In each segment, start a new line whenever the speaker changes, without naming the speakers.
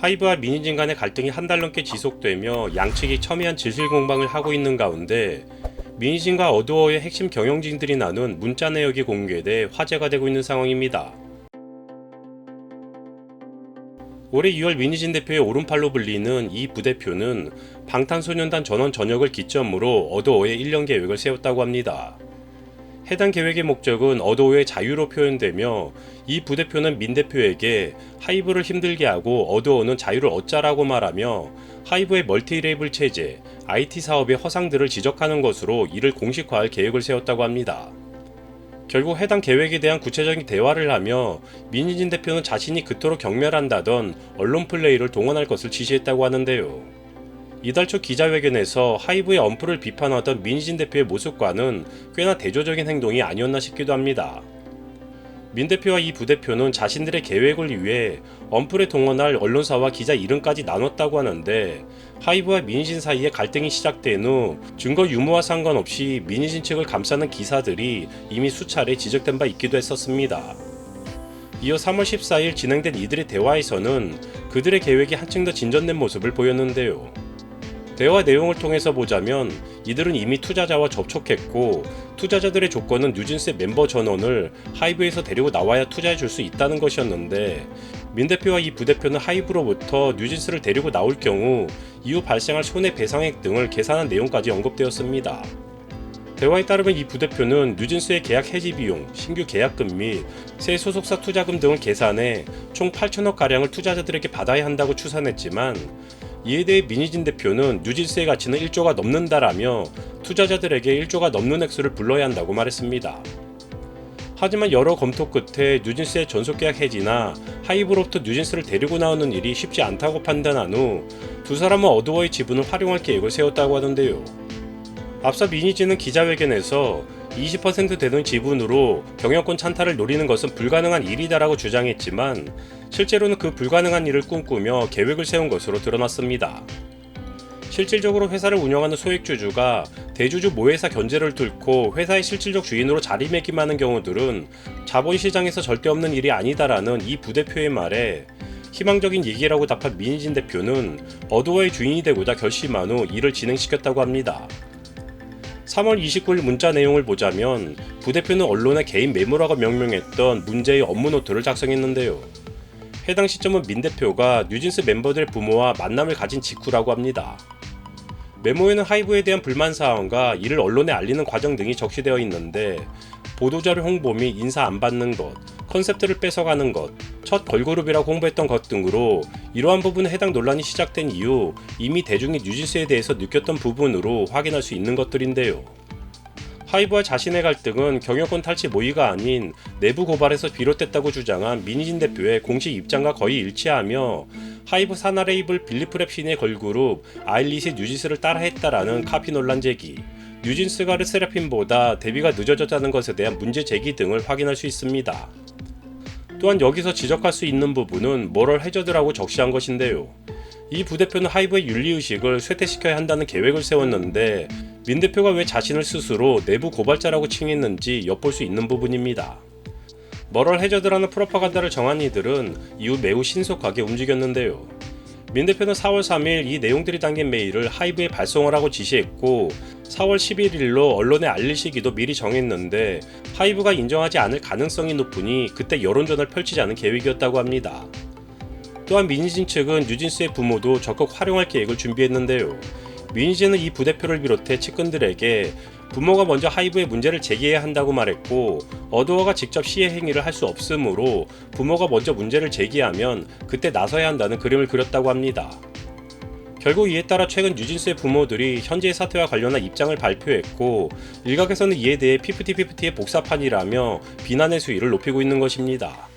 하이브와 미니진 간의 갈등이 한 달 넘게 지속되며 양측이 첨예한 진실 공방을 하고 있는 가운데 미니진과 어두어의 핵심 경영진들이 나눈 문자 내역이 공개돼 화제가 되고 있는 상황입니다. 올해 2월 미니진 대표의 오른팔로 불리는 이 부대표는 방탄소년단 전원 전역을 기점으로 어도어의 1년 계획을 세웠다고 합니다. 해당 계획의 목적은 어도어의 자유로 표현되며 이 부대표는 민 대표에게 하이브를 힘들게 하고 어도어는 자유를 얻자라고 말하며 하이브의 멀티레이블 체제, IT 사업의 허상들을 지적하는 것으로 이를 공식화할 계획을 세웠다고 합니다. 결국 해당 계획에 대한 구체적인 대화를 하며 민희진 대표는 자신이 그토록 경멸한다던 언론 플레이를 동원할 것을 지시했다고 하는데요. 이달 초 기자회견에서 하이브의 엄프를 비판하던 민희진 대표의 모습과는 꽤나 대조적인 행동이 아니었나 싶기도 합니다. 민 대표와 이 부대표는 자신들의 계획을 위해 엄프를 동원할 언론사와 기자 이름까지 나눴다고 하는데 하이브와 민희진 사이에 갈등이 시작된 후 증거 유무와 상관없이 민희진 측을 감싸는 기사들이 이미 수차례 지적된 바 있기도 했었습니다. 이어 3월 14일 진행된 이들의 대화에서는 그들의 계획이 한층 더 진전된 모습을 보였는데요. 대화 내용을 통해서 보자면 이들은 이미 투자자와 접촉했고 투자자들의 조건은 뉴진스의 멤버 전원을 하이브에서 데리고 나와야 투자해 줄 수 있다는 것이었는데 민 대표와 이 부대표는 하이브로부터 뉴진스를 데리고 나올 경우 이후 발생할 손해배상액 등을 계산한 내용까지 언급되었습니다. 대화에 따르면 이 부대표는 뉴진스의 계약 해지 비용, 신규 계약금 및 새 소속사 투자금 등을 계산해 총 8천억가량을 투자자들에게 받아야 한다고 추산했지만 이에 대해 민희진 대표는 뉴진스의 가치는 1조가 넘는다라며 투자자들에게 1조가 넘는 액수를 불러야 한다고 말했습니다. 하지만 여러 검토 끝에 뉴진스의 전속계약 해지나 하이브로부터 뉴진스를 데리고 나오는 일이 쉽지 않다고 판단한 후 두 사람은 어두어의 지분을 활용할 계획을 세웠다고 하는데요. 앞서 민희진은 기자회견에서 20% 되는 지분으로 경영권 찬탈을 노리는 것은 불가능한 일이다라고 주장했지만 실제로는 그 불가능한 일을 꿈꾸며 계획을 세운 것으로 드러났습니다. 실질적으로 회사를 운영하는 소액주주가 대주주 모회사 견제를 뚫고 회사의 실질적 주인으로 자리매김하는 경우들은 자본시장에서 절대 없는 일이 아니다라는 이 부대표의 말에 희망적인 얘기라고 답한 민희진 대표는 어도어의 주인이 되고자 결심한 후 일을 진행시켰다고 합니다. 3월 29일 문자 내용을 보자면 부대표는 언론에 개인 메모라고 명명했던 문제의 업무 노트를 작성했는데요. 해당 시점은 민 대표가 뉴진스 멤버들의 부모와 만남을 가진 직후라고 합니다. 메모에는 하이브에 대한 불만사항과 이를 언론에 알리는 과정 등이 적시되어 있는데 보도자료 홍보 및 인사 안 받는 것, 컨셉트를 뺏어가는 것, 첫 걸그룹이라고 홍보했던 것 등으로 이러한 부분에 해당 논란이 시작된 이후 이미 대중이 뉴진스에 대해서 느꼈던 부분으로 확인할 수 있는 것들인데요. 하이브와 자신의 갈등은 경영권 탈취 모의가 아닌 내부 고발에서 비롯됐다고 주장한 민희진 대표의 공식 입장과 거의 일치하며 하이브 산하 레이블 빌리프랩 신의 걸그룹 아일릿이 뉴진스를 따라했다라는 카피 논란 제기, 뉴진스가 르세라핌보다 데뷔가 늦어졌다는 것에 대한 문제 제기 등을 확인할 수 있습니다. 또한 여기서 지적할 수 있는 부분은 모럴 해저드라고 적시한 것인데요. 이 부대표는 하이브의 윤리의식을 쇠퇴시켜야 한다는 계획을 세웠는데 민 대표가 왜 자신을 스스로 내부 고발자라고 칭했는지 엿볼 수 있는 부분입니다. 모럴 해저드라는 프로파간다를 정한 이들은 이후 매우 신속하게 움직였는데요. 민 대표는 4월 3일 이 내용들이 담긴 메일을 하이브에 발송하라고 지시했고 4월 11일로 언론에 알릴 시기도 미리 정했는데 하이브가 인정하지 않을 가능성이 높으니 그때 여론전을 펼치지 않은 계획이었다고 합니다. 또한 민희진 측은 뉴진스의 부모도 적극 활용할 계획을 준비했는데요. 민희진은 이 부대표를 비롯해 측근들에게 부모가 먼저 하이브의 문제를 제기해야 한다고 말했고 어도어가 직접 시해 행위를 할 수 없으므로 부모가 먼저 문제를 제기하면 그때 나서야 한다는 그림을 그렸다고 합니다. 결국 이에 따라 최근 뉴진스의 부모들이 현재의 사태와 관련한 입장을 발표했고 일각에서는 이에 대해 피프티피프티의 복사판이라며 비난의 수위를 높이고 있는 것입니다.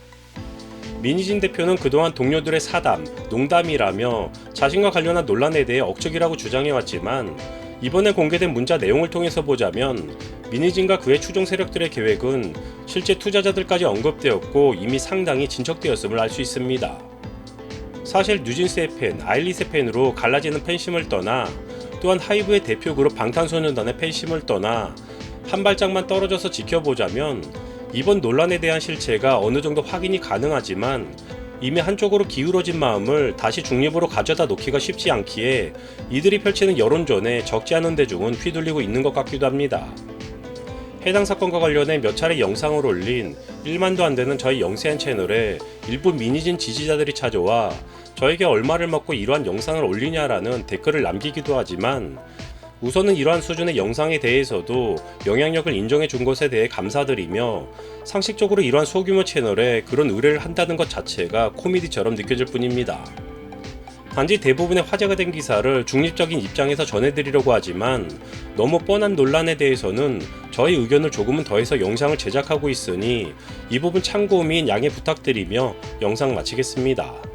민희진 대표는 그동안 동료들의 사담, 농담이라며 자신과 관련한 논란에 대해 억측이라고 주장해왔지만 이번에 공개된 문자 내용을 통해서 보자면 민희진과 그의 추종 세력들의 계획은 실제 투자자들까지 언급되었고 이미 상당히 진척되었음을 알 수 있습니다. 사실 뉴진스의 팬, 아일릿의 팬으로 갈라지는 팬심을 떠나 또한 하이브의 대표 그룹 방탄소년단의 팬심을 떠나 한 발짝만 떨어져서 지켜보자면 이번 논란에 대한 실체가 어느 정도 확인이 가능하지만 이미 한쪽으로 기울어진 마음을 다시 중립으로 가져다 놓기가 쉽지 않기에 이들이 펼치는 여론전에 적지 않은 대중은 휘둘리고 있는 것 같기도 합니다. 해당 사건과 관련해 몇 차례 영상을 올린 1만도 안 되는 저희 영세한 채널에 일부 민희진 지지자들이 찾아와 저에게 얼마를 먹고 이러한 영상을 올리냐라는 댓글을 남기기도 하지만 우선은 이러한 수준의 영상에 대해서도 영향력을 인정해 준 것에 대해 감사드리며 상식적으로 이러한 소규모 채널에 그런 의뢰를 한다는 것 자체가 코미디처럼 느껴질 뿐입니다. 단지 대부분의 화제가 된 기사를 중립적인 입장에서 전해드리려고 하지만 너무 뻔한 논란에 대해서는 저희 의견을 조금은 더해서 영상을 제작하고 있으니 이 부분 참고 및 양해 부탁드리며 영상 마치겠습니다.